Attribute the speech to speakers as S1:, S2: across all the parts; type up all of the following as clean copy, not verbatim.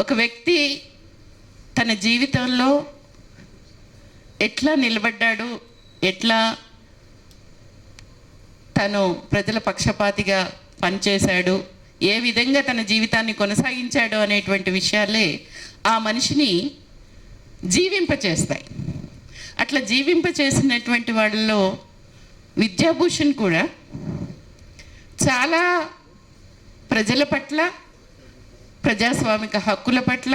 S1: ఒక వ్యక్తి తన జీవితంలో ఎట్లా నిలబడ్డాడు, ఎట్లా తను ప్రజల పక్షపాతిగా పనిచేశాడు, ఏ విధంగా తన జీవితాన్ని కొనసాగించాడు అనేటువంటి విషయాలే ఆ మనిషిని జీవింపచేస్తాయి. అట్లా జీవింపచేసినటువంటి వాళ్ళలో విద్యాభూషణ్ కూడా చాలా ప్రజల పట్ల, ప్రజాస్వామిక హక్కుల పట్ల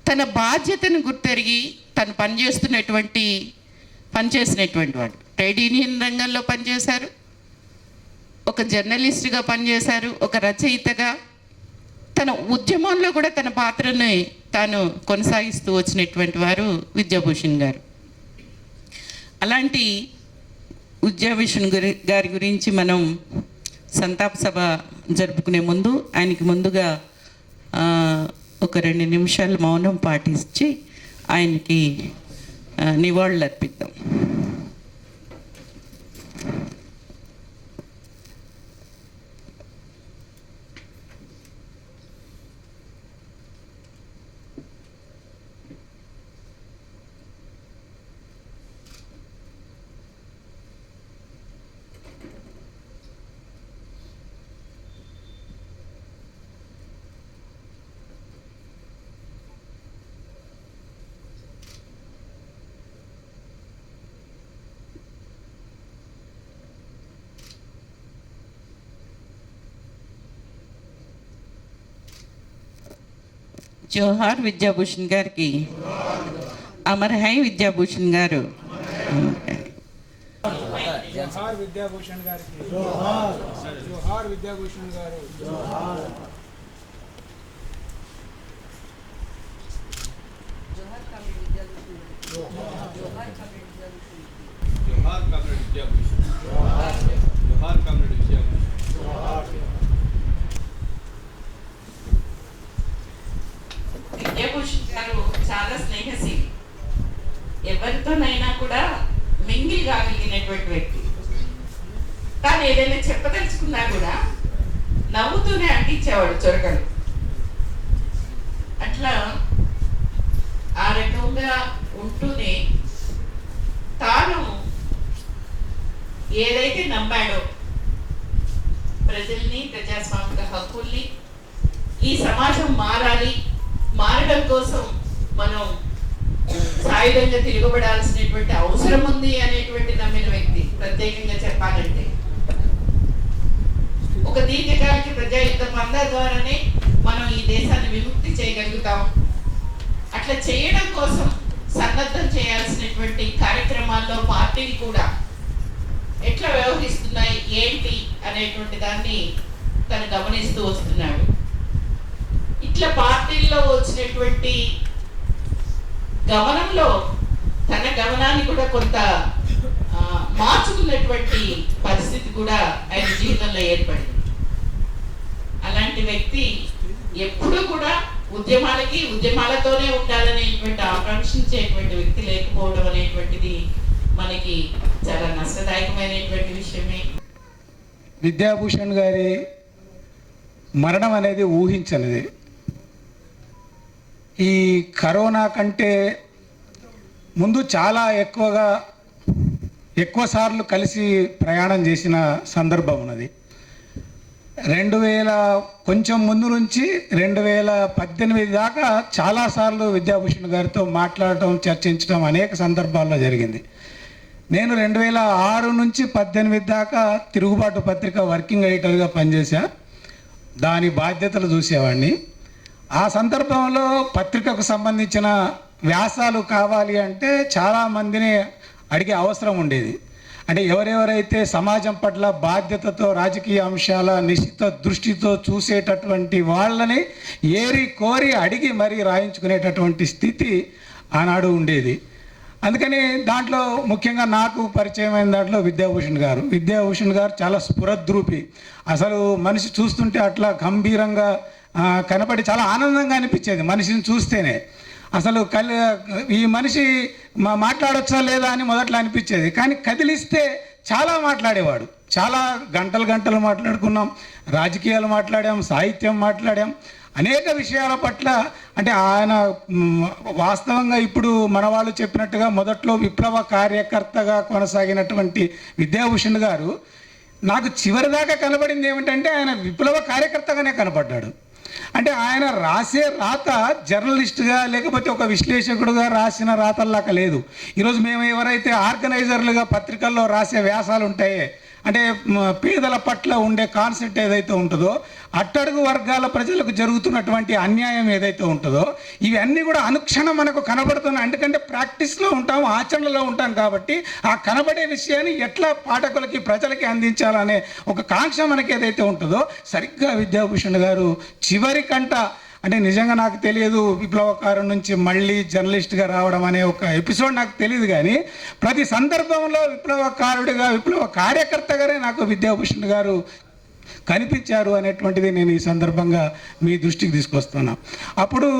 S1: తన బాధ్యతను గుర్తెరిగి తను పనిచేసినటువంటి వాడు. ట్రేడ్ యూనియన్ రంగంలో పనిచేశారు, ఒక జర్నలిస్టుగా పనిచేశారు, ఒక రచయితగా తన ఉద్యమంలో కూడా తన పాత్రని తాను కొనసాగిస్తూ వచ్చినటువంటి వారు విద్యాభూషణ్ గారు. అలాంటి విద్యాభూషణ్ గారి గురించి మనం సంతాప సభ జరుపుకునే ముందు ఆయనకి ముందుగా ఒక 2 నిమిషాలు మౌనం పాటించి ఆయనకి నివాళులు అర్పిద్దాం. జోహార్ విద్యాభూషణ్ గారికి. అమర్ హై విద్యాభూషణ్ గారు.
S2: జోహార్ విద్యాభూషణ్ గారికి. జోహార్ విద్యాభూషణ్ గారు. జోహార్ కామ్రేడ్ విద్యాభూషణ్. జోహార్ కామ్రేడ్ విద్యాభూషణ్. జోహార్ కామ్రేడ్ విద్యాభూషణ్.
S1: విద్యాభూషణ్ గారు చాలా స్నేహశీలి, ఎవరితోనైనా కూడా మింగిల్ కాగలిగినటువంటి వ్యక్తి. కానీ ఏదైనా చెప్పదలుచుకున్నా కూడా నవ్వుతూనే అంటించేవాడు చొరకలు. అట్లా ఆ రకంగా ఉంటూనే తాను ఏదైతే నమ్మాడో, ప్రజల్ని, ప్రజాస్వామిక హక్కుల్ని, ఈ సమాజం మారడం కోసం మనం సాయుధంగా తిరగబడాల్సినటువంటి అవసరం ఉంది అనేటువంటి నమ్మిన వ్యక్తి. ప్రత్యేకంగా చెప్పాలంటే ఒక దీర్ఘకాలిక ప్రజాయుద్ధ పందా ద్వారానే మనం ఈ దేశాన్ని విముక్తి చేయగలుగుతాం. అట్లా చేయడం కోసం సన్నద్ధం చేయాల్సినటువంటి కార్యక్రమాల్లో పార్టీలు కూడా ఎట్లా వ్యవహరిస్తున్నాయి, ఏంటి అనేటువంటి దాన్ని తను గమనిస్తూ వస్తున్నాడు. ఇట్లా పార్టీల్లో వచ్చినటువంటి గమనంలో తన గమనాన్ని కూడా కొంత మార్చుకున్నటువంటి పరిస్థితి కూడా ఆయన జీవితంలో ఏర్పడింది. అలాంటి వ్యక్తి ఎప్పుడూ కూడా ఉద్యమాలతోనే ఉండాలనేటువంటి ఆకాంక్షించేటువంటి వ్యక్తి లేకపోవడం అనేటువంటిది మనకి చాలా నష్టదాయకమైనటువంటి విషయమే.
S2: విద్యాభూషణ్ గారి మరణం అనేది ఊహించనిది. ఈ కరోనా కంటే ముందు చాలా ఎక్కువ సార్లు కలిసి ప్రయాణం చేసిన సందర్భం ఉన్నది. 2000 కొంచెం ముందు నుంచి 2018 దాకా చాలాసార్లు విద్యాభూషణ్ గారితో మాట్లాడటం, చర్చించడం అనేక సందర్భాల్లో జరిగింది. నేను 2006 నుంచి 18 దాకా తిరుగుబాటు పత్రిక వర్కింగ్ ఎడిటర్గా పనిచేశా. దాని బాధ్యతలు చూసేవాడిని. ఆ సందర్భంలో పత్రికకు సంబంధించిన వ్యాసాలు కావాలి అంటే చాలామందిని అడిగే అవసరం ఉండేది. అంటే ఎవరెవరైతే సమాజం పట్ల బాధ్యతతో, రాజకీయ అంశాల నిశ్చిత దృష్టితో చూసేటటువంటి వాళ్ళని ఏరి కోరి అడిగి మరీ రాయించుకునేటటువంటి స్థితి ఆనాడు ఉండేది. అందుకని దాంట్లో ముఖ్యంగా నాకు పరిచయమైన దాంట్లో విద్యాభూషణ్ గారు చాలా స్ఫురద్రూపి. అసలు మనిషి చూస్తుంటే అట్లా గంభీరంగా కనపడి చాలా ఆనందంగా అనిపించేది మనిషిని చూస్తేనే. అసలు ఈ మనిషి మాట్లాడొచ్చా లేదా అని మొదట్లో అనిపించేది, కానీ కదిలిస్తే చాలా మాట్లాడేవాడు. చాలా గంటలు మాట్లాడుకున్నాం, రాజకీయాలు మాట్లాడాం, సాహిత్యం మాట్లాడాం, అనేక విషయాల పట్ల అంటే ఆయన వాస్తవంగా ఇప్పుడు మన వాళ్ళు చెప్పినట్టుగా మొదట్లో విప్లవ కార్యకర్తగా కొనసాగినటువంటి విద్యాభూషణ్ గారు నాకు చివరిదాకా కనబడింది ఏమిటంటే ఆయన విప్లవ కార్యకర్తగానే కనబడ్డాడు. అంటే ఆయన రాసే రాత జర్నలిస్ట్గా లేకపోతే ఒక విశ్లేషకుడుగా రాసిన రాతల్లాగా లేదు. ఈరోజు మేము ఎవరైతే ఆర్గనైజర్లుగా పత్రికల్లో రాసే వ్యాసాలు ఉంటాయో అంటే పేదల పట్ల ఉండే కాన్సెప్ట్ ఏదైతే ఉంటుందో, అట్టడుగు వర్గాల ప్రజలకు జరుగుతున్నటువంటి అన్యాయం ఏదైతే ఉంటుందో, ఇవన్నీ కూడా అనుక్షణం మనకు కనబడుతున్నాయి. ఎందుకంటే ప్రాక్టీస్లో ఉంటాం, ఆచరణలో ఉంటాం కాబట్టి ఆ కనబడే విషయాన్ని ఎట్లా పాఠకులకి ప్రజలకి అందించాలనే ఒక కాంక్ష మనకి ఏదైతే ఉంటుందో, సరిగ్గా విద్యాభూషణ్ గారు చివరి కంట అంటే నిజంగా నాకు తెలియదు విప్లవకారు నుంచి మళ్ళీ జర్నలిస్ట్గా రావడం అనే ఒక ఎపిసోడ్ నాకు తెలియదు, కానీ ప్రతి సందర్భంలో విప్లవకారుడిగా విప్లవ కార్యకర్తగానే నాకు విద్యాభూషణ్ గారు కనిపించారు అనేటువంటిది నేను ఈ సందర్భంగా మీ దృష్టికి తీసుకొస్తున్నా. అప్పుడు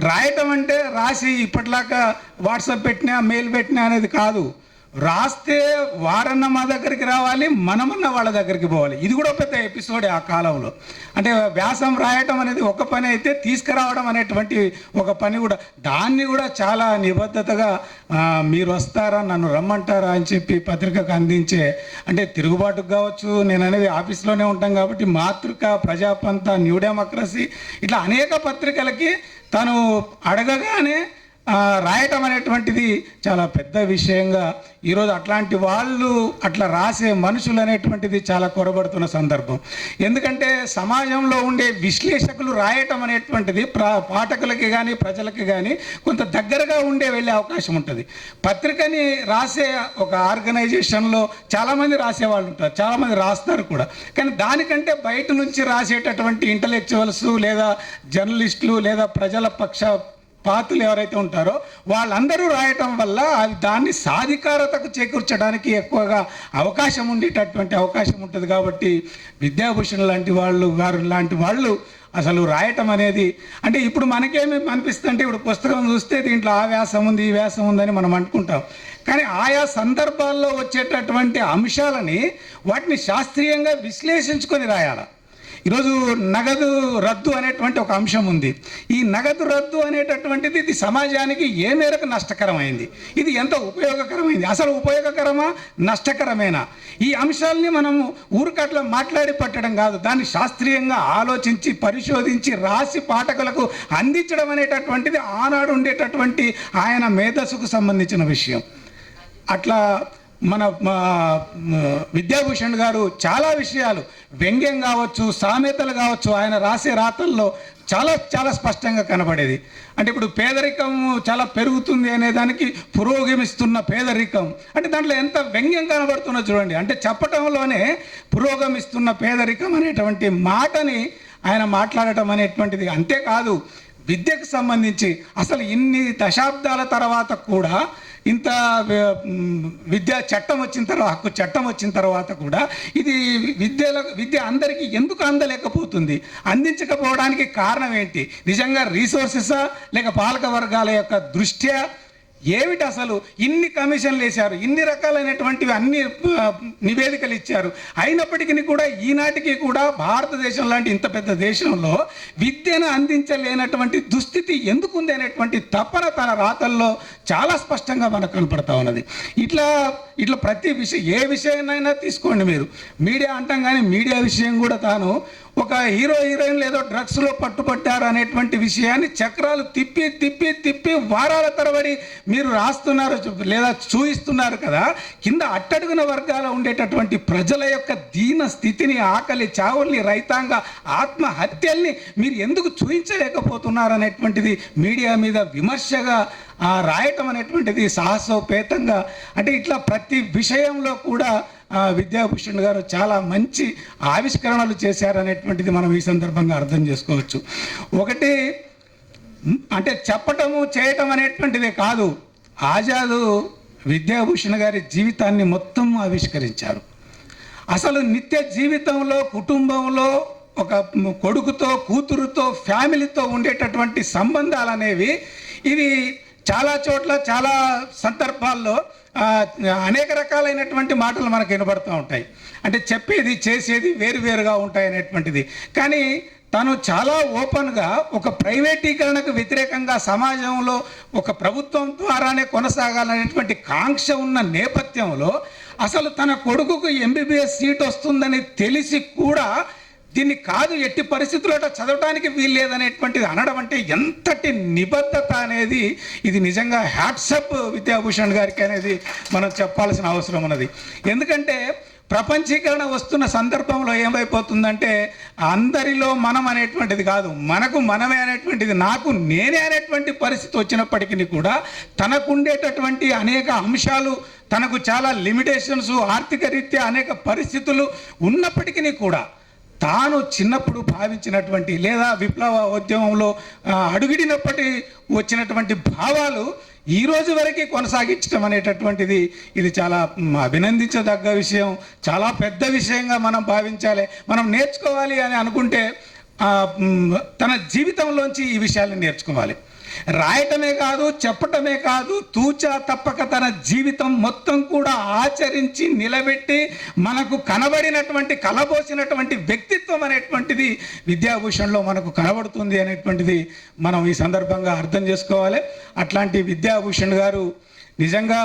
S2: రాయటం అంటే రాసి ఇప్పటిలాగా వాట్సాప్ పెట్టినా మెయిల్ పెట్టినా అనేది కాదు. రాస్తే వారన్నా మా దగ్గరికి రావాలి, మనమన్నా వాళ్ళ దగ్గరికి పోవాలి. ఇది కూడా పెద్ద ఎపిసోడే ఆ కాలంలో. అంటే వ్యాసం రాయటం అనేది ఒక పని అయితే, తీసుకురావడం అనేటువంటి ఒక పని కూడా, దాన్ని కూడా చాలా నిబద్ధతగా మీరు వస్తారా, నన్ను రమ్మంటారా అని చెప్పి పత్రికకు అందించే, అంటే తిరుగుబాటుకు కావచ్చు, నేను అనేది ఆఫీస్లోనే ఉంటాం కాబట్టి మాతృక, ప్రజాపంత, న్యూ డెమోక్రసీ ఇట్లా అనేక పత్రికలకి తను అడగగానే రాయటం అనేటువంటిది చాలా పెద్ద విషయంగా ఈరోజు అట్లాంటి వాళ్ళు అట్లా రాసే మనుషులు అనేటువంటిది చాలా కొరబడుతున్న సందర్భం. ఎందుకంటే సమాజంలో ఉండే విశ్లేషకులు రాయటం అనేటువంటిది పాఠకులకి కానీ ప్రజలకి కానీ కొంత దగ్గరగా ఉండే వెళ్ళే అవకాశం ఉంటుంది. పత్రికని రాసే ఒక ఆర్గనైజేషన్లో చాలామంది రాసేవాళ్ళు ఉంటారు, చాలామంది రాస్తారు కూడా, కానీ దానికంటే బయట నుంచి రాసేటటువంటి ఇంటలెక్చువల్స్ లేదా జర్నలిస్టులు లేదా ప్రజల పాత్రలు ఎవరైతే ఉంటారో వాళ్ళందరూ రాయటం వల్ల దాన్ని సాధికారతకు చేకూర్చడానికి ఎక్కువగా అవకాశం ఉండేటటువంటి అవకాశం ఉంటుంది. కాబట్టి విద్యాభూషణ్ లాంటి వాళ్ళు గారు లాంటి వాళ్ళు అసలు రాయటం అనేది అంటే ఇప్పుడు మనకేమి అనిపిస్తుంటే, ఇప్పుడు పుస్తకం చూస్తే దీంట్లో ఆ వ్యాసం ఉంది ఈ వ్యాసం ఉందని మనం అనుకుంటాం, కానీ ఆయా సందర్భాల్లో వచ్చేటటువంటి అంశాలని వాటిని శాస్త్రీయంగా విశ్లేషించుకొని రాయాలి. ఈరోజు నగదు రద్దు అనేటువంటి ఒక అంశం ఉంది. ఈ నగదు రద్దు అనేటటువంటిది ఇది సమాజానికి ఏ మేరకు నష్టకరమైంది, ఇది ఎంత ఉపయోగకరమైంది, అసలు ఉపయోగకరమా నష్టకరమేనా, ఈ అంశాలని మనము ఊరికట్లా మాట్లాడి పట్టడం కాదు, దాన్ని శాస్త్రీయంగా ఆలోచించి పరిశోధించి రాసి పాఠకులకు అందించడం అనేటటువంటిది ఆనాడు ఉండేటటువంటి ఆయన మేధస్సుకు సంబంధించిన విషయం. అట్లా మన విద్యాభూషణ్ గారు చాలా విషయాలు, వ్యంగ్యం కావచ్చు, సామెతలు కావచ్చు, ఆయన రాసే రాతల్లో చాలా చాలా స్పష్టంగా కనబడేది. అంటే ఇప్పుడు పేదరికం చాలా పెరుగుతుంది అనే దానికి పురోగమిస్తున్న పేదరికం అంటే దాంట్లో ఎంత వ్యంగ్యం కనబడుతుందో చూడండి. అంటే చెప్పటంలోనే పురోగమిస్తున్న పేదరికం అనేటువంటి మాటని ఆయన మాట్లాడటం అనేటువంటిది. అంతేకాదు విద్యకు సంబంధించి అసలు ఇన్ని దశాబ్దాల తర్వాత కూడా ఇంత విద్యా చట్టం వచ్చిన తర్వాత, హక్కు చట్టం వచ్చిన తర్వాత కూడా ఇది విద్య అందరికీ ఎందుకు అందలేకపోతుంది, అందించకపోవడానికి కారణం ఏంటి, నిజంగా రీసోర్సెసా లేక పాలక వర్గాల యొక్క దృష్ట్యా ఏమిటి, అసలు ఇన్ని కమిషన్లు వేశారు, ఇన్ని రకాలైనటువంటివి అన్ని నివేదికలు ఇచ్చారు, అయినప్పటికీ కూడా ఈనాటికి కూడా భారతదేశం లాంటి ఇంత పెద్ద దేశంలో విద్యను అందించలేనటువంటి దుస్థితి ఎందుకు ఉంది అనేటువంటి తపన తన రాతల్లో చాలా స్పష్టంగా మనకు కనపడతా ఉన్నది. ఇట్లా ప్రతి విషయం, ఏ విషయాన్నైనా తీసుకోండి మీరు, మీడియా అంటాం కానీ మీడియా విషయం కూడా తాను ఒక హీరోయిన్లు ఏదో డ్రగ్స్లో పట్టుబట్టారు అనేటువంటి విషయాన్ని చక్రాలు తిప్పి తిప్పి తిప్పి వారాల తరబడి మీరు రాస్తున్నారు లేదా చూయిస్తున్నారు కదా. కింద అట్టడుగున వర్గాల ఉండేటటువంటి ప్రజల యొక్క దీన స్థితిని, ఆకలి చావుల్ని, రైతాంగ ఆత్మహత్యల్ని మీరు ఎందుకు చూయించలేకపోతున్నారు అనేటువంటిది మీడియా మీద విమర్శగా రాయటం అనేటువంటిది సాహసోపేతంగా. అంటే ఇట్లా ప్రతి విషయంలో కూడా విద్యాభూషణ్ గారు చాలా మంచి ఆవిష్కరణలు చేశారనేటువంటిది మనం ఈ సందర్భంగా అర్థం చేసుకోవచ్చు. ఒకటి అంటే చెప్పటము చేయటం అనేటువంటిదే కాదు, ఆజాదు విద్యాభూషణ్ గారి జీవితాన్ని మొత్తం ఆవిష్కరించారు. అసలు నిత్య జీవితంలో కుటుంబంలో ఒక కొడుకుతో, కూతురుతో, ఫ్యామిలీతో ఉండేటటువంటి సంబంధాలు అనేవి ఇవి చాలా చోట్ల చాలా సందర్భాల్లో అనేక రకాలైనటువంటి మాటలు మనకు వినబడుతూ ఉంటాయి. అంటే చెప్పేది చేసేది వేరువేరుగా ఉంటాయి అనేటువంటిది. కానీ తను చాలా ఓపెన్గా ఒక ప్రైవేటీకరణకు వ్యతిరేకంగా సమాజంలో ఒక ప్రభుత్వం ద్వారానే కొనసాగాలనేటువంటి కాంక్ష ఉన్న నేపథ్యంలో అసలు తన కొడుకుకు ఎంబీబీఎస్ సీట్ వస్తుందని తెలిసి కూడా దీన్ని కాదు, ఎట్టి పరిస్థితుల్లో చదవడానికి వీల్లేదనేటువంటిది అనడం అంటే ఎంతటి నిబద్ధత అనేది, ఇది నిజంగా హ్యాట్సప్ విద్యాభూషణ్ గారికి అనేది మనం చెప్పాల్సిన అవసరం ఉన్నది. ఎందుకంటే ప్రపంచీకరణ వస్తున్న సందర్భంలో ఏమైపోతుందంటే అందరిలో మనం అనేటువంటిది కాదు, మనకు మనమే అనేటువంటిది, నాకు నేనే అనేటువంటి పరిస్థితి వచ్చినప్పటికీ కూడా తనకుండేటటువంటి అనేక అంశాలు, తనకు చాలా లిమిటేషన్స్, ఆర్థిక రీత్యా అనేక పరిస్థితులు ఉన్నప్పటికీ కూడా తాను చిన్నప్పుడు భావించినటువంటి లేదా విప్లవ ఉద్యమంలో అడుగిడినప్పటి వచ్చినటువంటి భావాలు ఈ రోజు వరకు కొనసాగించడం అనేటటువంటిది ఇది చాలా అభినందించదగ్గ విషయం, చాలా పెద్ద విషయంగా మనం భావించాలి. మనం నేర్చుకోవాలి అని అనుకుంటే తన జీవితంలోంచి ఈ విషయాలను నేర్చుకోవాలి. రాయటమే కాదు, చెప్పటమే కాదు, తూచా తప్పక తన జీవితం మొత్తం కూడా ఆచరించి నిలబెట్టి మనకు కనబడినటువంటి, కలబోసినటువంటి వ్యక్తిత్వం అనేటువంటిది విద్యాభూషణ్లో మనకు కనబడుతుంది అనేటువంటిది మనం ఈ సందర్భంగా అర్థం చేసుకోవాలి. అట్లాంటి విద్యాభూషణ్ గారు నిజంగా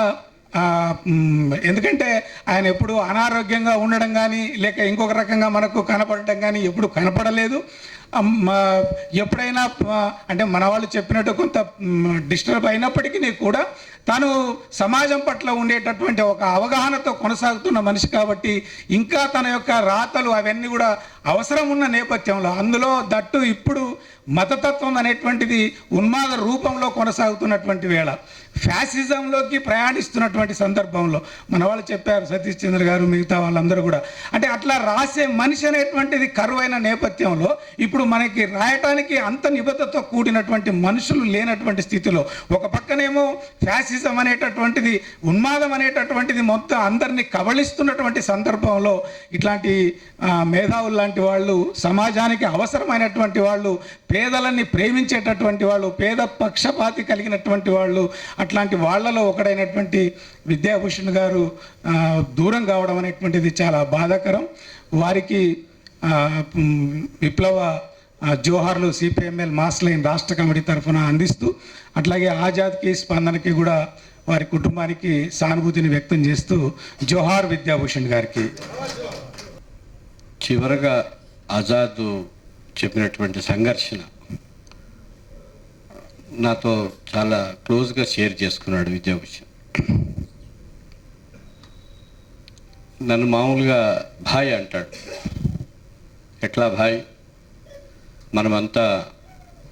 S2: ఎందుకంటే ఆయన ఎప్పుడు అనారోగ్యంగా ఉండడం కానీ లేక ఇంకొక రకంగా మనకు కనపడటం కానీ ఎప్పుడు కనపడలేదు. ఎప్పుడైనా అంటే మన వాళ్ళు చెప్పినట్టు కొంత డిస్టర్బ్ అయినప్పటికీ కూడా తాను సమాజం పట్ల ఉండేటటువంటి ఒక అవగాహనతో కొనసాగుతున్న మనిషి కాబట్టి ఇంకా తన యొక్క రాతలు అవన్నీ కూడా అవసరం ఉన్న నేపథ్యంలో, అందులో దట్టు ఇప్పుడు మతతత్వం అనేటువంటిది ఉన్మాద రూపంలో కొనసాగుతున్నటువంటి వేళ, ఫ్యాసిజంలోకి ప్రయాణిస్తున్నటువంటి సందర్భంలో మన వాళ్ళు చెప్పారు, సతీష్ చంద్ర గారు మిగతా వాళ్ళందరూ కూడా, అంటే అట్లా రాసే మనిషి అనేటువంటిది కరువైన నేపథ్యంలో ఇప్పుడు మనకి రాయటానికి అంత నిబద్ధతతో కూడినటువంటి మనుషులు లేనటువంటి స్థితిలో ఒక పక్కనేమో ఫ్యాసిజం అనేటటువంటిది, ఉన్మాదం అనేటటువంటిది మొత్తం అందరినీ కబళిస్తున్నటువంటి సందర్భంలో ఇట్లాంటి మేధావులు లాంటి వాళ్ళు, సమాజానికి అవసరమైనటువంటి వాళ్ళు, పేదలని ప్రేమించేటటువంటి వాళ్ళు, పేద పక్షపాతి కలిగినటువంటి వాళ్ళు, అట్లాంటి వాళ్ళలో ఒకడైనటువంటి విద్యాభూషణ్ గారు దూరం కావడం అనేటువంటిది చాలా బాధాకరం. వారికి విప్లవ జోహార్లు సిపిఎంఎల్ మాస్ లైన్ రాష్ట్ర కమిటీ తరఫున అందిస్తూ, అట్లాగే ఆజాద్కి స్పందనకి కూడా వారి కుటుంబానికి సానుభూతిని వ్యక్తం చేస్తూ జోహార్ విద్యాభూషణ్ గారికి.
S3: చివరగా ఆజాద్ చెప్పినటువంటి సంఘర్షణ నాతో చాలా క్లోజ్గా షేర్ చేసుకున్నాడు విద్యాభూషణ్. నన్ను మామూలుగా భాయ్ అంటాడు. ఎట్లా భాయ్, మనమంతా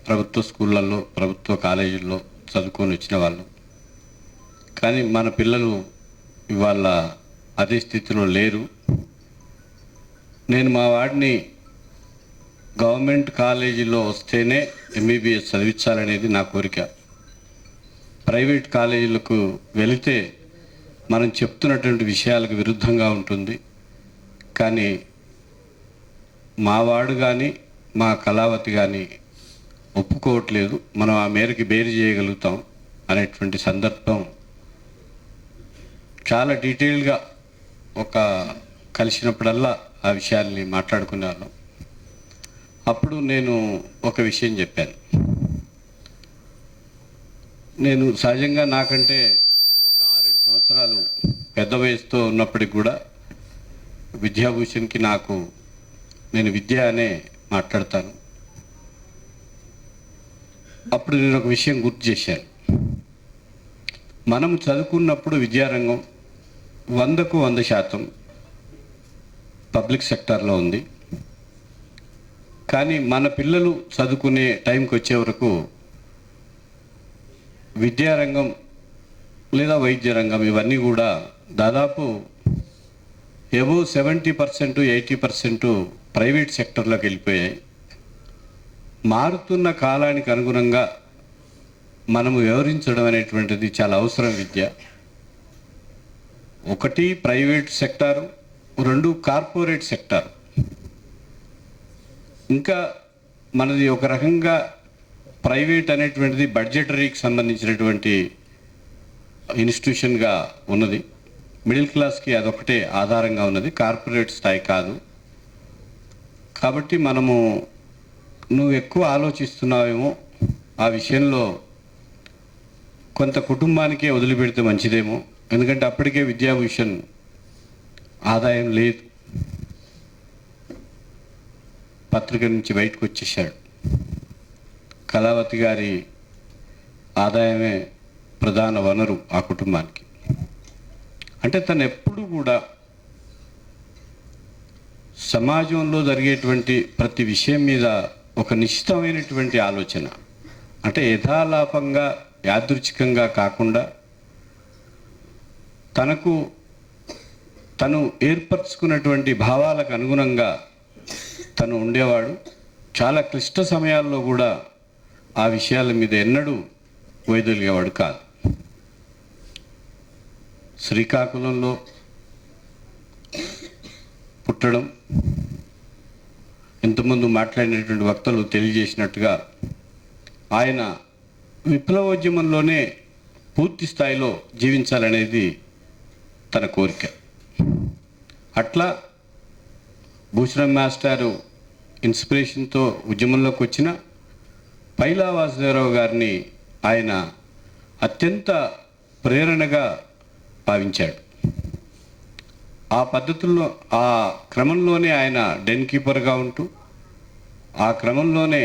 S3: ప్రభుత్వ స్కూళ్ళల్లో, ప్రభుత్వ కాలేజీల్లో చదువుకొని వచ్చిన వాళ్ళు, కానీ మన పిల్లలు ఇవాళ అదే స్థితిలో లేరు. నేను మా వాడిని గవర్నమెంట్ కాలేజీలో వస్తేనే ఎంబీబీఎస్ చదివించాలనేది నా కోరిక. ప్రైవేట్ కాలేజీలకు వెళితే మనం చెప్తున్నటువంటి విషయాలకు విరుద్ధంగా ఉంటుంది. కానీ మా వాడు కానీ మా కళావతి కానీ ఒప్పుకోవట్లేదు, మనం ఆ మేరకు బేరు చేయగలుగుతాం అనేటువంటి సందర్భం చాలా డీటెయిల్గా కలిసినప్పుడల్లా ఆ విషయాల్ని మాట్లాడుకున్నాను. అప్పుడు నేను ఒక విషయం చెప్పాను. నేను సహజంగా నాకంటే ఒక 6-7 సంవత్సరాలు పెద్ద వయసుతో ఉన్నప్పటికి కూడా విద్యాభూషణ్కి నేను విద్య అనే మాట్లాడతాను. అప్పుడు నేను ఒక విషయం గుర్తు చేశాను. మనం చదువుకున్నప్పుడు విద్యారంగం 100కు 100% పబ్లిక్ సెక్టార్లో ఉంది. కానీ మన పిల్లలు చదువుకునే టైంకి వచ్చే వరకు విద్యారంగం లేదా వైద్య రంగం ఇవన్నీ కూడా దాదాపు అబోవ్ 70%, 80% ప్రైవేట్ సెక్టర్లోకి వెళ్ళిపోయాయి. మారుతున్న కాలానికి అనుగుణంగా మనము వ్యవహరించడం అనేటువంటిది చాలా అవసరం. విద్య ఒకటి ప్రైవేట్ సెక్టారు, 2 కార్పొరేట్ సెక్టార్. ఇంకా మనది ఒక రకంగా ప్రైవేట్ అనేటువంటిది బడ్జెటరీకి సంబంధించినటువంటి ఇన్స్టిట్యూషన్గా ఉన్నది. మిడిల్ క్లాస్కి అదొకటే ఆధారంగా ఉన్నది, కార్పొరేట్ స్థాయి కాదు. కాబట్టి మనము నువ్వు ఎక్కువ ఆలోచిస్తున్నావేమో, ఆ విషయంలో కొంత కుటుంబానికే వదిలిపెడితే మంచిదేమో, ఎందుకంటే అప్పటికే విద్యాభూషణ్ ఆదాయం లేదు, పత్రిక నుంచి బయటకు వచ్చేసాడు. కళావతి గారి ఆదాయమే ప్రధాన వనరు ఆ కుటుంబానికి. అంటే తను ఎప్పుడు కూడా సమాజంలో జరిగేటువంటి ప్రతి విషయం మీద ఒక నిశ్చితమైనటువంటి ఆలోచన, అంటే యథాలాపంగా యాదృచ్ఛికంగా కాకుండా తను ఏర్పరచుకున్నటువంటి భావాలకు అనుగుణంగా తను ఉండేవాడు. చాలా క్లిష్ట సమయాల్లో కూడా ఆ విషయాల మీద ఎన్నడూ వైదొలిగేవాడు కాదు. శ్రీకాకుళంలో పుట్టడం, ఇంతకుముందు మాట్లాడినటువంటి వక్తలు తెలియజేసినట్టుగా ఆయన విప్లవోద్యమంలోనే పూర్తి స్థాయిలో జీవించాలనేది తన కోరిక. అట్లా భూషణం మాస్టారు ఇన్స్పిరేషన్తో ఉద్యమంలోకి వచ్చిన పైలా వాసుదేవరావు గారిని ఆయన అత్యంత ప్రేరణగా భావించాడు. ఆ పద్ధతుల్లో, ఆ క్రమంలోనే ఆయన డెన్ కీపర్గా ఉంటూ, ఆ క్రమంలోనే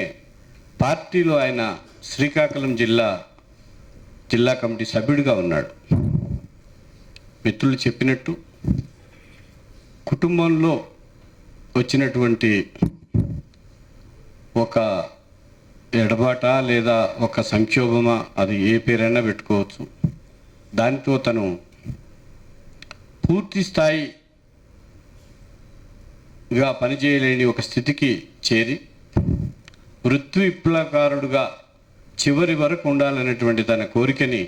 S3: పార్టీలో ఆయన శ్రీకాకుళం జిల్లా కమిటీ సభ్యుడిగా ఉన్నాడు. మిత్రులు చెప్పినట్టు కుటుంబంలో వచ్చినటువంటి ఒక ఎడబాట లేదా ఒక సంక్షోభమా, అది ఏ పేరైనా పెట్టుకోవచ్చు, దానితో తను పూర్తి స్థాయిగా పనిచేయలేని ఒక స్థితికి చేరి వృత్తి విప్లవకారుడుగా చివరి వరకు ఉండాలనేటువంటి తన కోరికని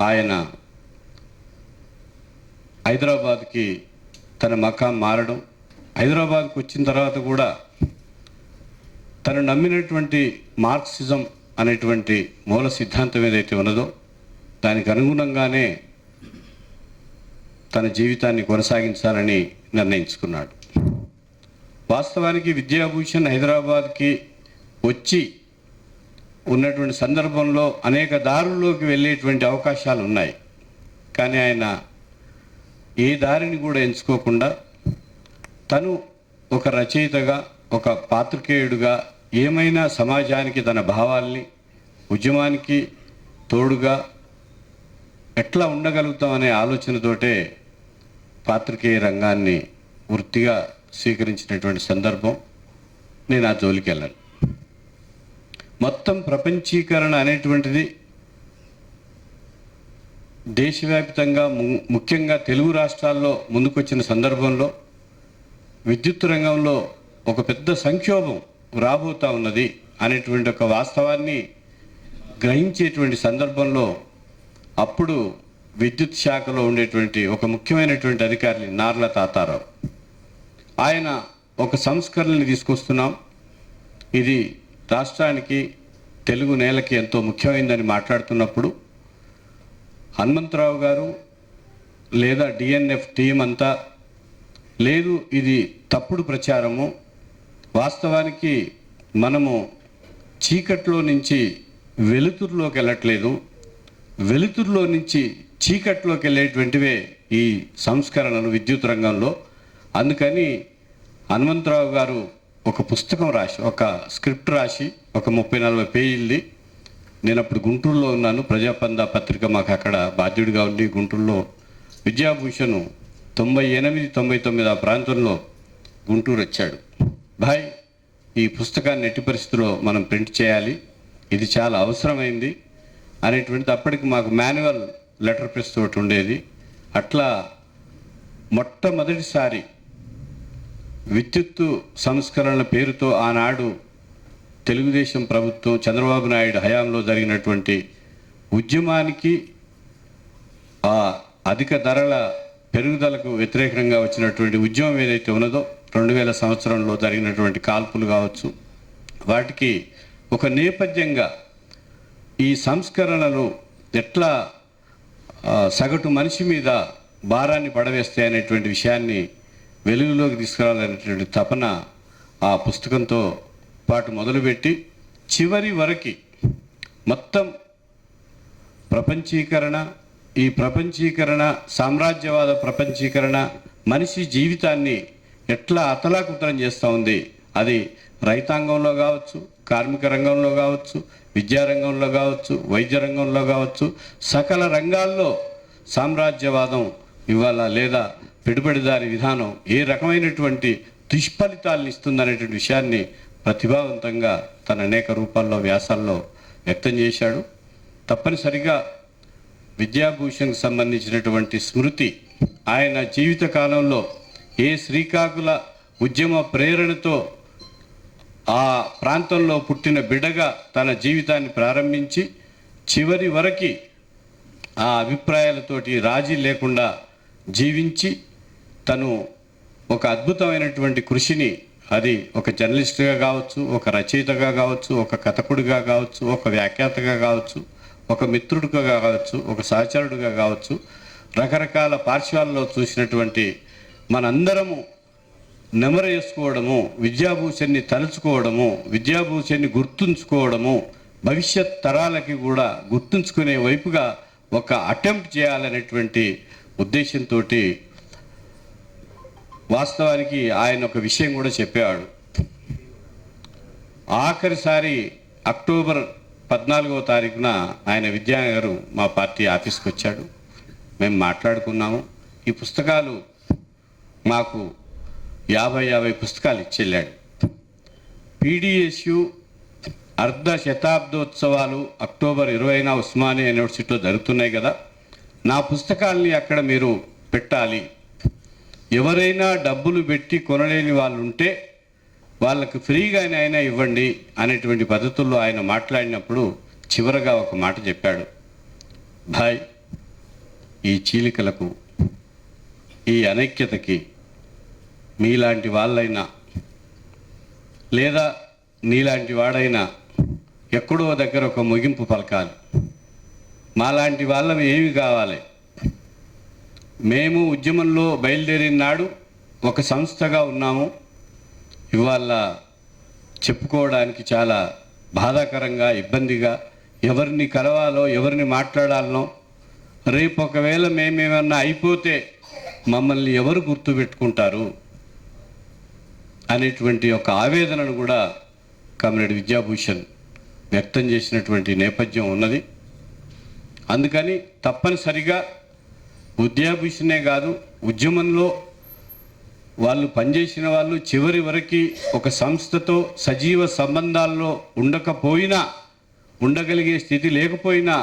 S3: ఆయన హైదరాబాద్కి తన మకాం మారడం, హైదరాబాద్కి వచ్చిన తర్వాత కూడా తను నమ్మినటువంటి మార్క్సిజం అనేటువంటి మూల సిద్ధాంతం ఏదైతే ఉన్నదో దానికి అనుగుణంగానే తన జీవితాన్ని కొనసాగించాలని నిర్ణయించుకున్నాడు. వాస్తవానికి విద్యాభూషణ్ హైదరాబాద్కి వచ్చి ఉన్నటువంటి సందర్భంలో అనేక దారుల్లోకి వెళ్ళేటువంటి అవకాశాలు ఉన్నాయి. కానీ ఆయన ఏ దారిని కూడా ఎంచుకోకుండా తను ఒక రచయితగా, ఒక పాత్రికేయుడుగా ఏమైనా సమాజానికి తన భావాల్ని, ఉద్యమానికి తోడుగా ఎట్లా ఉండగలుగుతామనే ఆలోచనతోటే పాత్రికేయ రంగాన్ని వృత్తిగా స్వీకరించినటువంటి సందర్భం. నేను ఆ జోలికి వెళ్ళాను. మొత్తం ప్రపంచీకరణ అనేటువంటిది దేశవ్యాప్తంగా ముఖ్యంగా తెలుగు రాష్ట్రాల్లో ముందుకొచ్చిన సందర్భంలో విద్యుత్ రంగంలో ఒక పెద్ద సంక్షోభం రాబోతా ఉన్నది అనేటువంటి ఒక వాస్తవాన్ని గ్రహించేటువంటి సందర్భంలో అప్పుడు విద్యుత్ శాఖలో ఉండేటువంటి ఒక ముఖ్యమైనటువంటి అధికారి నార్ల తాతారావు, ఆయన ఒక సంస్కరణని తీసుకొస్తున్నాం, ఇది రాష్ట్రానికి, తెలుగు నేలకి ఎంతో ముఖ్యమైనదని మాట్లాడుతున్నప్పుడు హనుమంతరావు గారు లేదా డిఎన్ఎఫ్ టీం అంతా లేదు, ఇది తప్పుడు ప్రచారము, వాస్తవానికి మనము చీకట్లో నుంచి వెలుతురులోకి వెళ్ళట్లేదు, వెలుతురులో నుంచి చీకట్లోకి వెళ్ళేటువంటివే ఈ సంస్కరణలు విద్యుత్ రంగంలో. అందుకని హనుమంతరావు గారు ఒక పుస్తకం రాసి, ఒక స్క్రిప్ట్ రాసి, ఒక 30-40 పేజీలది, నేను అప్పుడు గుంటూరులో ఉన్నాను, ప్రజాపంద పత్రిక మాకు అక్కడ బాధ్యుడిగా ఉండి గుంటూరులో విద్యాభూషణ్ 98-99 ఆ ప్రాంతంలో గుంటూరు వచ్చాడు. భాయ్, ఈ పుస్తకాన్ని ఎట్టి పరిస్థితుల్లో మనం ప్రింట్ చేయాలి, ఇది చాలా అవసరమైంది అనేటువంటిది. అప్పటికి మాకు మాన్యువల్ లెటర్ ప్రెస్ తోటి ఉండేది. అట్లా మొట్టమొదటిసారి విద్యుత్తు సంస్కరణల పేరుతో ఆనాడు తెలుగుదేశం ప్రభుత్వం చంద్రబాబు నాయుడు హయాంలో జరిగినటువంటి ఉద్యమానికి, ఆ అధిక ధరల పెరుగుదలకు వ్యతిరేకంగా వచ్చినటువంటి ఉద్యమం ఏదైతే ఉన్నదో 2000 సంవత్సరంలో జరిగినటువంటి కాల్పులు కావచ్చు, వాటికి ఒక నేపథ్యంగా ఈ సంస్కరణలు ఎట్లా సగటు మనిషి మీద భారాన్ని పడవేస్తాయి అనేటువంటి విషయాన్ని వెలుగులోకి తీసుకురావాలనేటువంటి తపన ఆ పుస్తకంతో పాటు మొదలుపెట్టి చివరి వరకు మొత్తం ప్రపంచీకరణ, ఈ ప్రపంచీకరణ, సామ్రాజ్యవాద ప్రపంచీకరణ మనిషి జీవితాన్ని ఎట్లా అతలాకుతలం చేస్తూ ఉంది. అది రైతాంగంలో కావచ్చు, కార్మిక రంగంలో కావచ్చు, విద్యారంగంలో కావచ్చు, వైద్య రంగంలో కావచ్చు, సకల రంగాల్లో సామ్రాజ్యవాదం ఇవాళ లేదా పెట్టుబడిదారి విధానం ఏ రకమైనటువంటి దుష్ఫలితాలను ఇస్తుందనేటువంటి విషయాన్ని ప్రతిభావంతంగా తన అనేక రూపాల్లో వ్యాసాల్లో వ్యక్తం చేశాడు. తప్పనిసరిగా విద్యాభూషణ్కి సంబంధించినటువంటి స్మృతి ఆయన జీవిత కాలంలో ఏ శ్రీకాకుళ ఉద్యమ ప్రేరణతో ఆ ప్రాంతంలో పుట్టిన బిడ్డగా తన జీవితాన్ని ప్రారంభించి చివరి వరకు ఆ అభిప్రాయాలతోటి రాజీ లేకుండా జీవించి తను ఒక అద్భుతమైనటువంటి కృషిని, అది ఒక జర్నలిస్ట్గా కావచ్చు, ఒక రచయితగా కావచ్చు, ఒక కథకుడిగా కావచ్చు, ఒక వ్యాఖ్యాతగా కావచ్చు, ఒక మిత్రుడిగా కావచ్చు, ఒక సహచరుడిగా కావచ్చు, రకరకాల పార్శ్వాల్లో చూసినటువంటి మనందరము నెమరు వేసుకోవడము, విద్యాభూషణ్ణి తలుచుకోవడము, విద్యాభూషణ్ణి గుర్తుంచుకోవడము, భవిష్యత్ తరాలకి కూడా గుర్తుంచుకునే వైపుగా ఒక అటెంప్ట్ చేయాలనేటువంటి ఉద్దేశంతో వాస్తవానికి ఆయన ఒక విషయం కూడా చెప్పేవాడు. ఆఖరిసారి అక్టోబర్ 14వ తారీఖున ఆయన విద్యానగర్ మా పార్టీ ఆఫీస్కి వచ్చాడు. మేము మాట్లాడుకున్నాము. ఈ పుస్తకాలు మాకు 50 పుస్తకాలు ఇచ్చెళ్ళాడు. PDSU అర్ధ శతాబ్దోత్సవాలు అక్టోబర్ 20న ఉస్మానియా యూనివర్సిటీలో జరుగుతున్నాయి కదా, నా పుస్తకాల్ని అక్కడ మీరు పెట్టాలి, ఎవరైనా డబ్బులు పెట్టి కొనలేని వాళ్ళు ఉంటే వాళ్ళకు ఫ్రీగానైనా ఇవ్వండి అనేటువంటి పద్ధతుల్లో ఆయన మాట్లాడినప్పుడు చివరగా ఒక మాట చెప్పాడు. భాయ్, ఈ చీలికలకు, ఈ అనైక్యతకి మీలాంటి వాళ్ళైనా లేదా నీలాంటి వాడైనా ఎక్కడో దగ్గర ఒక ముగింపు పలకాలి. మాలాంటి వాళ్ళవి ఏమి కావాలి? మేము ఉద్యమంలో బయలుదేరిన నాడు ఒక సంస్థగా ఉన్నాము. ఇవాళ చెప్పుకోవడానికి చాలా బాధాకరంగా, ఇబ్బందిగా, ఎవరిని కలవాలో, ఎవరిని మాట్లాడాలనో, రేపు ఒకవేళ మేమేమన్నా అయిపోతే మమ్మల్ని ఎవరు గుర్తుపెట్టుకుంటారు అనేటువంటి ఒక ఆవేదనను కూడా కామ్రేడ్ విద్యాభూషణ్ వ్యక్తం చేసినటువంటి నేపథ్యం ఉన్నది. అందుకని తప్పనిసరిగా విద్యాభూషణే కాదు, ఉద్యమంలో వాళ్ళు పనిచేసిన వాళ్ళు చివరి వరకు ఒక సంస్థతో సజీవ సంబంధాల్లో ఉండకపోయినా, ఉండగలిగే స్థితి లేకపోయినా,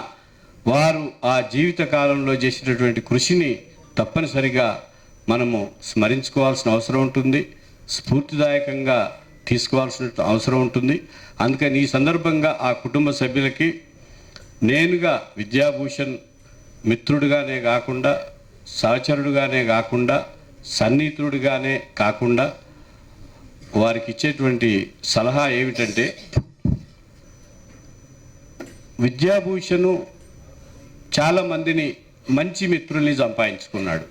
S3: వారు ఆ జీవిత కాలంలో చేసినటువంటి కృషిని తప్పనిసరిగా మనము స్మరించుకోవాల్సిన అవసరం ఉంటుంది, స్ఫూర్తిదాయకంగా తీసుకోవాల్సిన అవసరం ఉంటుంది. అందుకని ఈ సందర్భంగా ఆ కుటుంబ సభ్యులకి నేనుగా విద్యాభూషణ్ మిత్రుడిగానే కాకుండా, సహచరుడుగానే కాకుండా, సన్నిహితుడిగానే కాకుండా వారికి ఇచ్చేటువంటి సలహా ఏమిటంటే, విద్యాభూషణ్ చాలామందిని మంచి మిత్రుల్ని సంపాదించుకున్నాడు.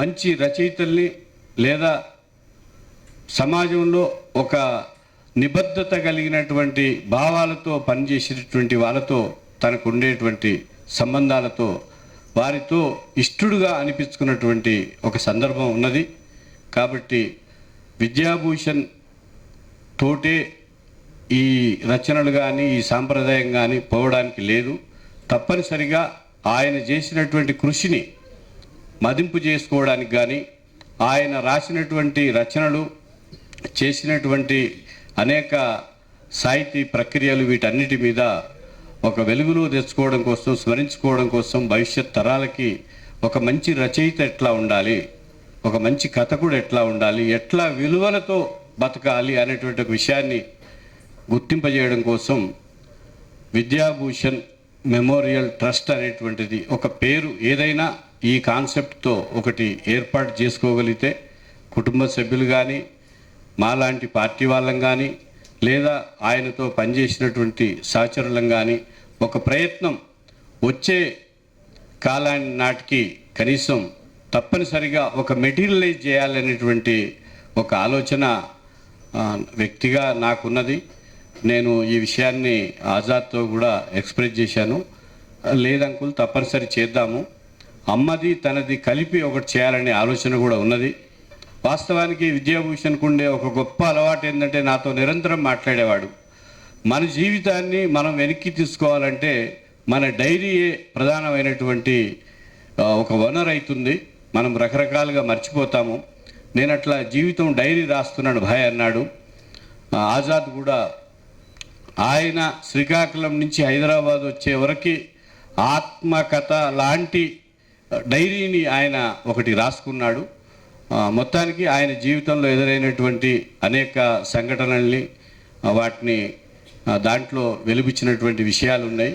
S3: మంచి రచయితల్ని లేదా సమాజంలో ఒక నిబద్ధత కలిగినటువంటి భావాలతో పనిచేసేటటువంటి వాళ్ళతో తనకు ఉండేటువంటి సంబంధాలతో వారితో ఇష్టడుగా అనిపించుకున్నటువంటి ఒక సందర్భం ఉన్నది. కాబట్టి విద్యాభూషణ్ తోటే ఈ రచనలు కానీ, ఈ సాంప్రదాయం కానీ పోవడానికి లేదు. తప్పనిసరిగా ఆయన చేసినటువంటి కృషిని మదింపు చేసుకోవడానికి కానీ, ఆయన రాసినటువంటి రచనలు, చేసినటువంటి అనేక సాహితీ ప్రక్రియలు, వీటన్నిటి మీద ఒక వెలుగులో తెచ్చుకోవడం కోసం, స్మరించుకోవడం కోసం, భవిష్యత్ తరాలకి ఒక మంచి రచయిత ఎట్లా ఉండాలి, ఒక మంచి కథకుడు ఎట్లా ఉండాలి, ఎట్లా విలువలతో బతకాలి అనేటువంటి ఒక విషయాన్ని గుర్తింపజేయడం కోసం విద్యాభూషణ్ మెమోరియల్ ట్రస్ట్ అనేటువంటిది ఒక పేరు ఏదైనా ఈ కాన్సెప్ట్తో ఒకటి ఏర్పాటు చేసుకోగలిగితే కుటుంబ సభ్యులు కానీ, మాలాంటి పార్టీ వాళ్ళం కానీ, లేదా ఆయనతో పనిచేసినటువంటి సహచరులం కానీ ఒక ప్రయత్నం వచ్చే కాలాన్ని నాటికి కనీసం తప్పనిసరిగా ఒక మెటీరియలైజ్ చేయాలనేటువంటి ఒక ఆలోచన వ్యక్తిగా నాకున్నది. నేను ఈ విషయాన్ని ఆజాద్తో కూడా ఎక్స్ప్రెస్ చేశాను. లేదంకుల్, తప్పనిసరి చేద్దాము, అమ్మది తనది కలిపి ఒకటి చేయాలనే ఆలోచన కూడా ఉన్నది. వాస్తవానికి విద్యాభూషణ్కు ఉండే ఒక గొప్ప అలవాటు ఏంటంటే నాతో నిరంతరం మాట్లాడేవాడు. మన జీవితాన్ని మనం వెనక్కి తీసుకోవాలంటే మన డైరీయే ప్రధానమైనటువంటి ఒక వనరు అవుతుంది. మనం రకరకాలుగా మర్చిపోతాము. నేను అట్లా జీవితం డైరీ రాస్తున్నాడు భాయ్ అన్నాడు. ఆజాద్ కూడా ఆయన శ్రీకాకుళం నుంచి హైదరాబాద్ వచ్చే వరకు ఆత్మకథ లాంటి డైరీని ఆయన ఒకటి రాసుకున్నాడు. మొత్తానికి ఆయన జీవితంలో ఎదురైనటువంటి అనేక సంఘటనల్ని వాటిని దాంట్లో వెలిపించినటువంటి విషయాలు ఉన్నాయి.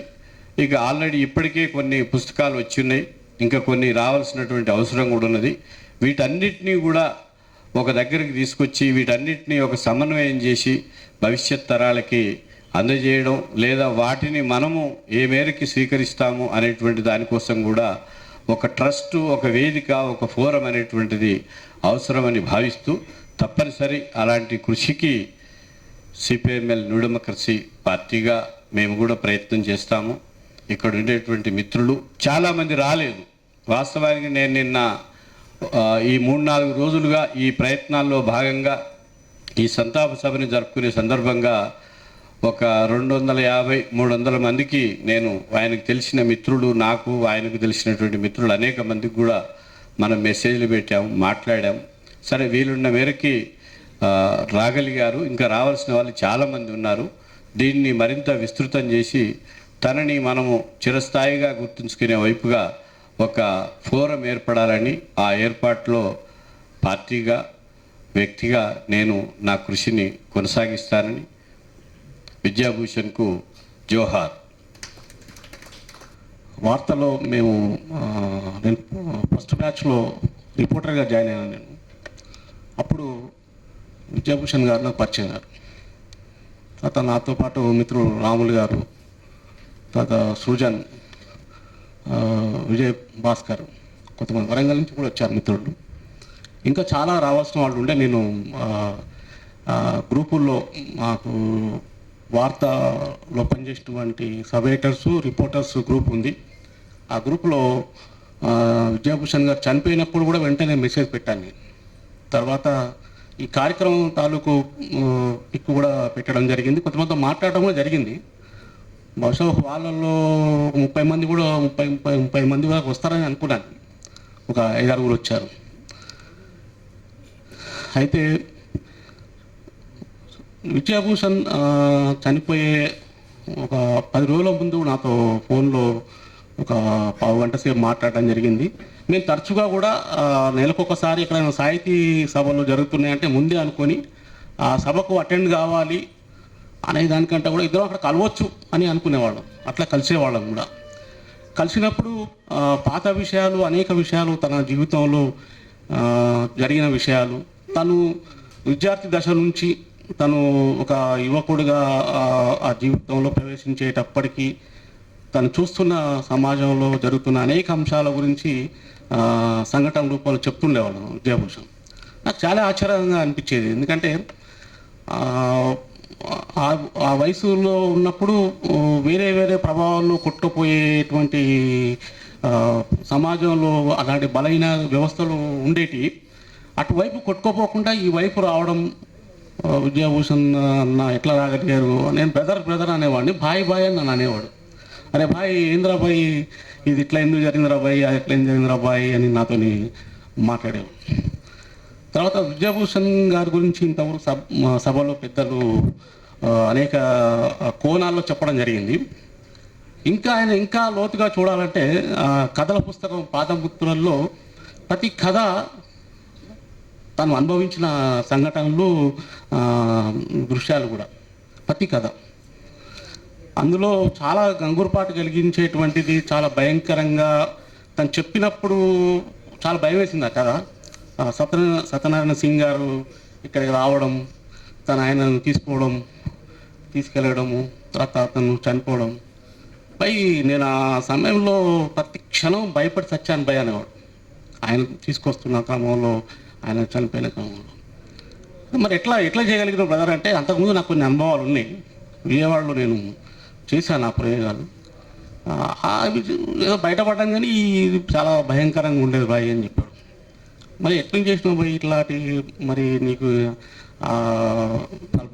S3: ఇక ఆల్రెడీ ఇప్పటికే కొన్ని పుస్తకాలు వచ్చి ఉన్నాయి, ఇంకా కొన్ని రావాల్సినటువంటి అవసరం కూడా ఉన్నది. వీటన్నిటినీ కూడా ఒక దగ్గరికి తీసుకొచ్చి వీటన్నిటినీ ఒక సమన్వయం చేసి భవిష్యత్ తరాలకి అందజేయడం, లేదా వాటిని మనము ఏ మేరకి స్వీకరిస్తాము అనేటువంటి దానికోసం కూడా ఒక ట్రస్ట్, ఒక వేదిక, ఒక ఫోరం అనేటువంటిది అవసరమని భావిస్తూ తప్పనిసరి అలాంటి కృషికి సిపిఎంఎల్ న్యూ డెమోక్రసీ పార్టీగా మేము కూడా ప్రయత్నం చేస్తాము. ఇక్కడ ఉండేటువంటి మిత్రులు చాలామంది రాలేదు. వాస్తవానికి నేను నిన్న ఈ 3-4 రోజులుగా ఈ ప్రయత్నాల్లో భాగంగా ఈ సంతాప సభని జరుపుకునే సందర్భంగా ఒక 250-300 మందికి నేను ఆయనకు తెలిసిన మిత్రులు, నాకు ఆయనకు తెలిసినటువంటి మిత్రులు అనేక మందికి కూడా మనం మెసేజ్లు పెట్టాము, మాట్లాడాము. సరే, వీలున్న మేరకి రాగలిగారు. ఇంకా రావాల్సిన వాళ్ళు చాలామంది ఉన్నారు. దీన్ని మరింత విస్తృతం చేసి తనని మనము చిరస్థాయిగా గుర్తుంచుకునే వైపుగా ఒక ఫోరం ఏర్పడాలని, ఆ ఏర్పాటులో పార్టీగా, వ్యక్తిగా నేను నా కృషిని కొనసాగిస్తానని. విద్యాభూషణ్కు జోహార్.
S4: వార్తలో నేను ఫస్ట్ బ్యాచ్లో రిపోర్టర్గా జాయిన్ అయ్యాను. నేను అప్పుడు విద్యాభూషణ్ గారు నాకు పరిచయం గారు, తర్వాత నాతో పాటు మిత్రులు రాములు గారు, తర్వాత సృజన్, విజయ్ భాస్కర్, కొంతమంది వరంగల్ నుంచి కూడా వచ్చారు మిత్రులు. ఇంకా చాలా రావాల్సిన వాళ్ళు ఉండే. నేను గ్రూపుల్లో మాకు వార్తలో పనిచేసినటువంటి సబ్ ఎడిటర్స్, రిపోర్టర్స్ గ్రూప్ ఉంది. ఆ గ్రూప్లో విద్యాభూషణ్ గారు చనిపోయినప్పుడు కూడా వెంటనే మెసేజ్ పెట్టాను నేను. తర్వాత ఈ కార్యక్రమం తాలూకు పిక్ కూడా పెట్టడం జరిగింది, కొంతమంది మాట్లాడడం కూడా జరిగింది. బహుశా వాళ్ళల్లో 30 మంది కూడా 30 మంది వరకు వస్తారని అనుకున్నాను. ఒక 5-6 వచ్చారు. అయితే విద్యాభూషణ్ చనిపోయే ఒక 10 రోజుల ముందు నాతో ఫోన్లో ఒక 1/2 గంట సేపు మాట్లాడడం జరిగింది. మేము తరచుగా కూడా నెలకొకసారి ఎక్కడైనా సాహితీ సభలు జరుగుతున్నాయంటే ముందే అనుకొని ఆ సభకు అటెండ్ కావాలి అనే దానికంటే కూడా ఇద్దరం అక్కడ కలవచ్చు అని అనుకునేవాళ్ళం. అట్లా కలిసేవాళ్ళం కూడా. కలిసినప్పుడు పాత విషయాలు, అనేక విషయాలు, తన జీవితంలో జరిగిన విషయాలు, తను విద్యార్థి దశ నుంచి తను ఒక యువకుడిగా ఆ జీవితంలో ప్రవేశించేటప్పటికీ తను చూస్తున్న సమాజంలో జరుగుతున్న అనేక అంశాల గురించి సంఘటన రూపంలో చెప్తుండేవాడు విద్యాభూషణ్. నాకు చాలా ఆశ్చర్యంగా అనిపించేది. ఎందుకంటే ఆ వయసులో ఉన్నప్పుడు వేరే వేరే ప్రభావాల్లో కొట్టుకుపోయేటువంటి సమాజంలో అలాంటి బలహీన వ్యవస్థలు ఉండేటి. అటువైపు కొట్టుకోపోకుండా ఈ వైపు రావడం, విద్యాభూషణ్ అన్న ఎట్లా రాగలిగారు. నేను బ్రదర్ అనేవాడిని, భాయ్ అని నన్ను అనేవాడు. అరే భాయ్, ఏంద్రా భాయ్, ఇది ఇట్లా ఎందుకు జరిగిందిరా భాయ్, అది ఎట్లా ఎందుకు జరిగిందిరా భాయ్ అని నాతో మాట్లాడేవాడు. తర్వాత విద్యాభూషణ్ గారి గురించి ఇంతవరకు సభలో పెద్దలు అనేక కోణాల్లో చెప్పడం జరిగింది. ఇంకా ఆయన ఇంకా లోతుగా చూడాలంటే కథల పుస్తకం పాదముద్రల్లో ప్రతి కథ తను అనుభవించిన సంఘటనలు, దృశ్యాలు కూడా ప్రతి కథ అందులో చాలా గంగురుపాటు కలిగించేటువంటిది, చాలా భయంకరంగా తను చెప్పినప్పుడు చాలా భయం వేసింది ఆ కథ. సత్యనారాయణ సింగ్ గారు ఇక్కడికి రావడం, తను ఆయనను తీసుకెళ్ళడము, తర్వాత అతను చనిపోవడం. పై నేను ఆ సమయంలో ప్రతి క్షణం భయపడి చచ్చాను భయ అనేవాడు. ఆయన తీసుకొస్తున్న క్రమంలో, ఆయన చనిపోయిన క్రమంలో. మరి ఎట్లా ఎట్లా చేయగలిగిన బ్రదర్ అంటే, అంతకుముందు నాకు కొన్ని అనుభవాలు ఉన్నాయి. విజయవాడలో నేను చేశాను ఆ ప్రయోగాలు. అవి ఏదో బయటపడ్డాను, కానీ ఇది చాలా భయంకరంగా ఉండేది బాయ్ అని చెప్పాడు. మరి ఎట్లా చేసినావు బాయ్ ఇట్లాంటి, మరి నీకు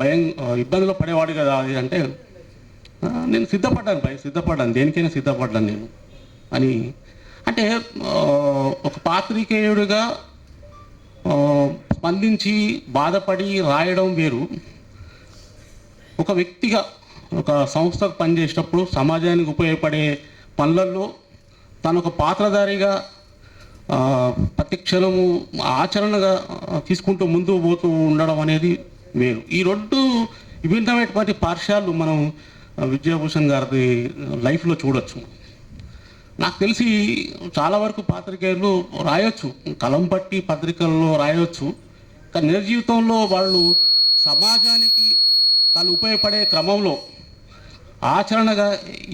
S4: భయం ఇబ్బందులు పడేవాడు కదా అది అంటే, నేను సిద్ధపడ్డాను బాయ్, సిద్ధపడ్డాను, దేనికైనా సిద్ధపడ్డాను నేను అని. అంటే ఒక పాత్రికేయుడిగా స్పందించి బాధపడి రాయడం వేరు, ఒక వ్యక్తిగా ఒక సంస్థకు పనిచేసేటప్పుడు సమాజానికి ఉపయోగపడే పనులలో తను ఒక పాత్రధారిగా ప్రతి క్షణము ఆచరణగా తీసుకుంటూ ముందుకు పోతూ ఉండడం అనేది వేరు. ఈ రెండు విభిన్నమైనటువంటి పార్శ్వాలు మనం విద్యాభూషణ్ గారి లైఫ్లో చూడొచ్చు. నాకు తెలిసి చాలా వరకు పాత్రికేయులు రాయొచ్చు, కలం పట్టి పత్రికల్లో రాయొచ్చు, కానీ నిజ జీవితంలో వాళ్ళు సమాజానికి తను ఉపయోగపడే క్రమంలో ఆచరణగా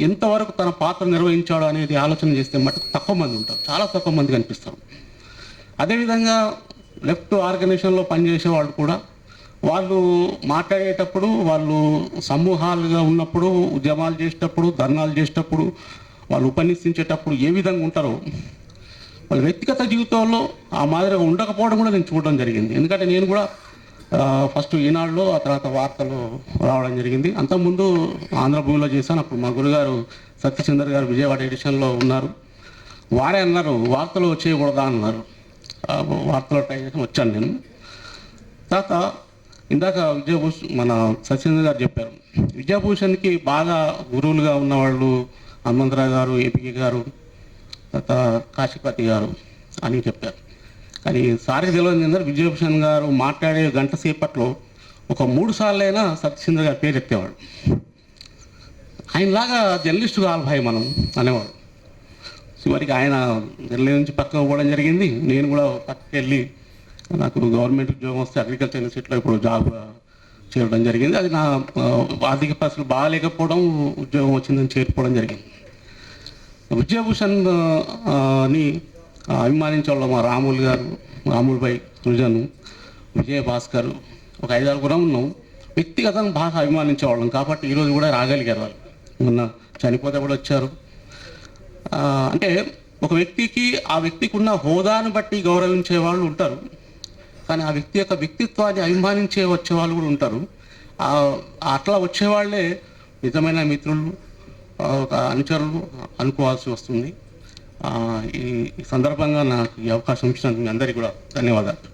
S4: ఎంతవరకు తన పాత్ర నిర్వహించాడు అనేది ఆలోచన చేస్తే మటుకు తక్కువ మంది ఉంటారు, చాలా తక్కువ మంది కనిపిస్తారు. అదేవిధంగా లెఫ్ట్ ఆర్గనైజేషన్లో పనిచేసే వాళ్ళు కూడా వాళ్ళు మాట్లాడేటప్పుడు, వాళ్ళు సమూహాలుగా ఉన్నప్పుడు, ఉద్యమాలు చేసేటప్పుడు, ధర్నాలు చేసేటప్పుడు, వాళ్ళు ఉపన్యసించేటప్పుడు ఏ విధంగా ఉంటారో వాళ్ళ వ్యక్తిగత జీవితంలో ఆ మాదిరిగా ఉండకపోవడం కూడా నేను చూడడం జరిగింది. ఎందుకంటే నేను కూడా ఫస్ట్ ఈనాడులో, ఆ తర్వాత వార్తలు రావడం జరిగింది. అంతకుముందు ఆంధ్రభూమిలో చేశాను. అప్పుడు మా గురుగారు సత్యచందర్ గారు విజయవాడ ఎడిషన్లో ఉన్నారు. వారే అన్నారు వార్తలు వచ్చేయకూడదా అన్నారు. వార్తలో ట్రై చేసి వచ్చాను నేను. తర్వాత ఇందాక విద్యాభూషణ్ మన సత్యచంద్ర గారు చెప్పారు, విద్యాభూషణ్కి బాగా గురువులుగా ఉన్నవాళ్ళు హనుమంతరావు గారు, ఏపీ గారు, తర్వాత కాశీపతి గారు అని చెప్పారు. కానీ సారికి తెలియదు ఏంటంటే విజయభూషణ్ గారు మాట్లాడే గంట సేపట్లో ఒక 3 సార్లైనా సత్యచంద్ర గారు పేరు ఎత్తేవాడు. ఆయనలాగా జర్నలిస్టు కావాలి భాయ్ మనం అనేవాడు. చివరికి ఆయన ఢిల్లీ నుంచి పక్కకు పోవడం జరిగింది. నేను కూడా పక్కకి వెళ్ళి నాకు గవర్నమెంట్ ఉద్యోగం వస్తే అగ్రికల్చర్ యూనివర్సిటీలో ఇప్పుడు జాబ్ చేరడం జరిగింది. అది నా ఆర్థిక పరిస్థితులు బాగాలేకపోవడం, ఉద్యోగం వచ్చిందని చేరిపోవడం జరిగింది. విజయభూషణ్ని అభిమానించే వాళ్ళు మా రాములు గారు, రాములు భాయ్, సృజన్, విజయ భాస్కర్, ఒక 5-6 ఉన్నాం. వ్యక్తిగతంగా బాగా అభిమానించేవాళ్ళం కాబట్టి ఈరోజు కూడా రాగలిగారు. వాళ్ళు మొన్న చనిపోతే కూడా వచ్చారు. అంటే ఒక వ్యక్తికి ఆ వ్యక్తికి ఉన్న హోదాను బట్టి గౌరవించే వాళ్ళు ఉంటారు, కానీ ఆ వ్యక్తి యొక్క వ్యక్తిత్వాన్ని అభిమానించే వచ్చేవాళ్ళు కూడా ఉంటారు. అట్లా వచ్చేవాళ్ళే నిజమైన మిత్రులు, ఒక అనుచరులు అనుకోవాల్సి వస్తుంది. ఈ సందర్భంగా నాకు ఈ అవకాశం ఇచ్చినందుకు మీ అందరికీ కూడా ధన్యవాదాలు.